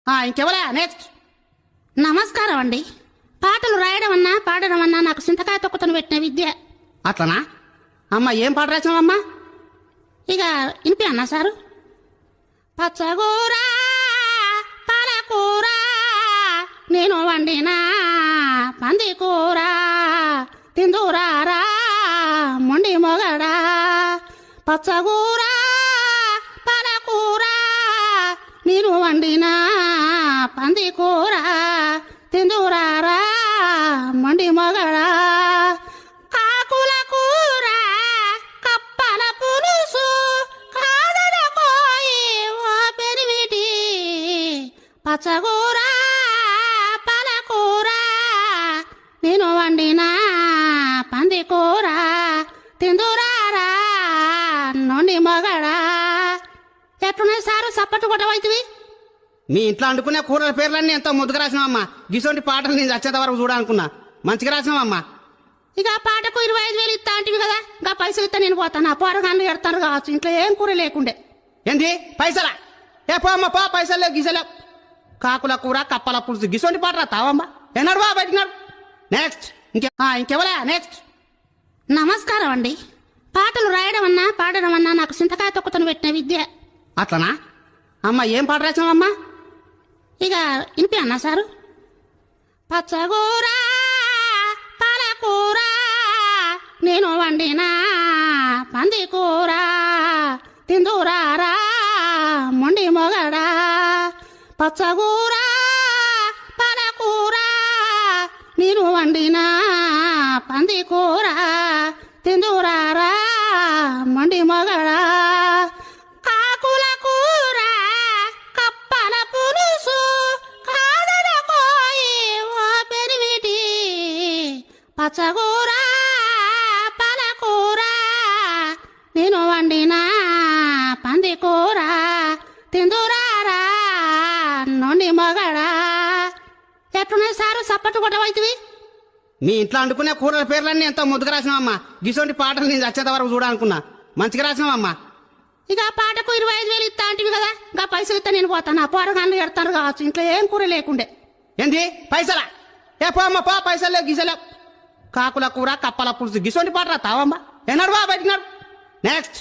ఇంకెవరా next. నమస్కారం అండి. పాటలు రాయడం అన్నా పాడడం అన్నా నాకు చింతకాయ తొక్కుతను పెట్టిన విద్య. అట్లనా అమ్మ? ఏం పాట రాసినావమ్మా? ఇక ఇంపి అన్నా సారు. పచ్చగూర పాలకూర నేను వండిన పంది కూర తిందురారా మొండి మొగడా. పచ్చగూర పాలకూర నేను వండిన పంది కూర తిందురారా మొండి మొగడా. కాకుల కూర కప్పల పులుసు కాదల కోయి ఓ పెరిమిటి. పచ్చగూర పాలకూర నేను వండిన పంది కూర తిందురారా నొండి మొగడా. ఎట్లున్నాయి సారు చప్పట్టు కొట్టవైతివి? మీ ఇంట్లో వండుకునే కూరల పేర్లన్నీ ఎంతో ముద్దుగా రాసినావమ్మా. గిసోంటి పాటలు నేను వచ్చేంత వరకు చూడాలనుకున్నా. మంచిగా రాసినావమ్మా. ఇక ఆ పాటకు 25,000 ఇస్తా అంటివి కదా, ఇంకా పైసలు ఇస్తా నేను పోతాను. ఆ పోరగాళ్ళు ఎడతారు కావచ్చు, ఇంట్లో ఏం కూర లేకుండే. ఏంది పైసలా? ఏ పో అమ్మ పో, పైసలే గిసలే. కాకుల కూర కప్పల పులుసు గిసోంటి పాట రాతావమ్మా? ఎన్నాడు బా బయటినాడు. Next ఇంకెవరా next. నమస్కారం అండి. పాటలు రాయడం అన్నా పాడడం అన్నా నాకు చింతకాయ తొక్కుతను పెట్టిన విద్య. అట్లనా అమ్మ? ఏం పాట రాసినావమ్మా? ఇక ఇంపి అన్నా సారు. పచ్చగూర పాలకూర నేను వండిన పంది కూర తిందురారా మొండి మొగడా. పచ్చగూర పాలకూర నేను వండిన పంది కూర తిందురారా మొండి మొగడా. కాకుల కూర కప్పల పులుసు కాదల కోయి ఓ పెరిమిటి. పచ్చగూర పాలకూర నేను వండిన పంది కూర తిందురారా నొండి మొగడా. ఎట్లున్నాయి సారు చప్పట్టు కొట్టవైతివి? మీ ఇంట్లో వండుకునే కూరల పేర్లన్నీ ఎంతో ముద్దుగా రాసినావమ్మా. గిసోంటి పాటలు నేను వచ్చేంత వరకు చూడాలనుకున్నా. మంచిగా రాసినావమ్మా. ఇక ఆ పాటకు 25,000 ఇస్తా అంటివి కదా, ఇంకా పైసలు ఇస్తా నేను పోతాను. ఆ పోరగాళ్ళు ఎడతారు కావచ్చు, ఇంట్లో ఏం కూర లేకుండే. ఏంది పైసలా? ఏ పో అమ్మ పో, పైసలే గిసలే. కాకుల కూర కప్పల పులుసు గిసోంటి పాట రాతావమ్మా? ఎన్నాడు బా బయటినాడు. నెక్స్ట్.